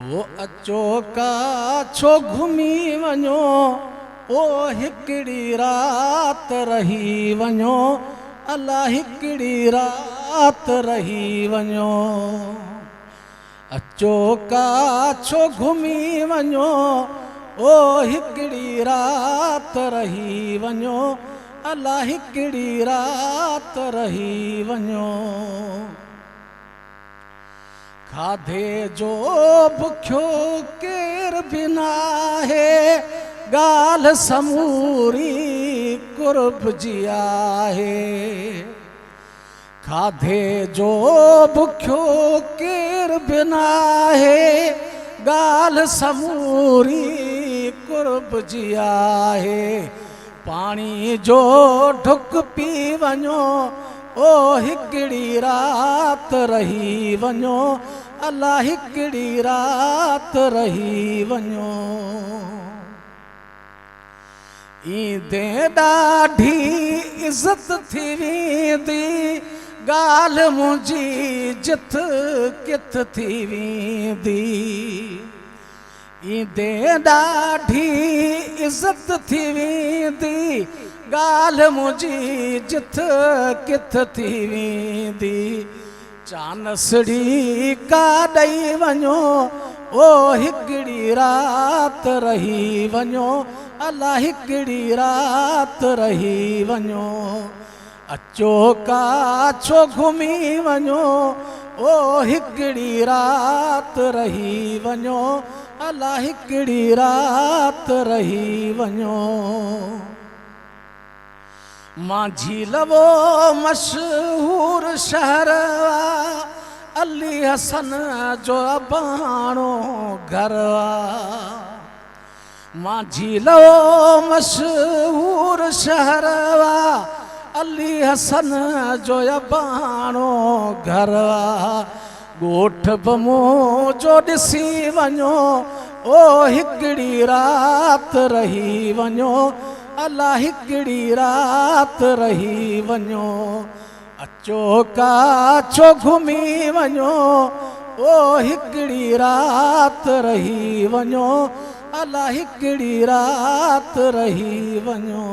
वो अचो काछो घुमी वञो, ओ हिकड़ी रात रही वञो, अला हिकड़ी रात रही वञो। अचो काछो घुमी वञो, ओ हिकड़ी रात रही वञो, अला हिकड़ी रात रही वञो। खाधे जो भुखियो केर बि नाहे, ॻाल्हि समूरी कुर्ब जी आहे। खाधे जो भुखियो केर बि नाहे, ॻाल्हि समूरी कुर्ब जी आहे। पाणी जो ढुक पी वञो, ओ हिकड़ी रात रही वञो, अला हिकड़ी रात रही वञो। ईंदे ॾाढी इज़त थी वेंदी, ॻाल्हि मुंहिंजी जिथ किथ थी वेंदी। ईंदे ॾाढी इज़त थी वेंदी, ॻाल्हि मुंहिंजी जिथ किथ थी वेंदी। चानसड़ी का ॾेई वञो, ओ हिकड़ी रात रही वञो, अला हिकड़ी रात रही वञो। अचो काछो घुमी वञो, ओ हिकड़ी रात रही वञो, अला हिकड़ी रात रही वञो। माझी लवो मशहूर शहर, अली हसन जो अबाणो घर। माझी लवो मशहूर शहर, अली हसन जो अबाणो घर। ॻोठ बमो जो ॾिसी वञो, ओ हिकड़ी रात रही वञो, अला हिकड़ी रात रही वञो। अचो काछो घुमी वञो, ओ हिकड़ी रात रही वञो, अला हिकड़ी रात रही वञो।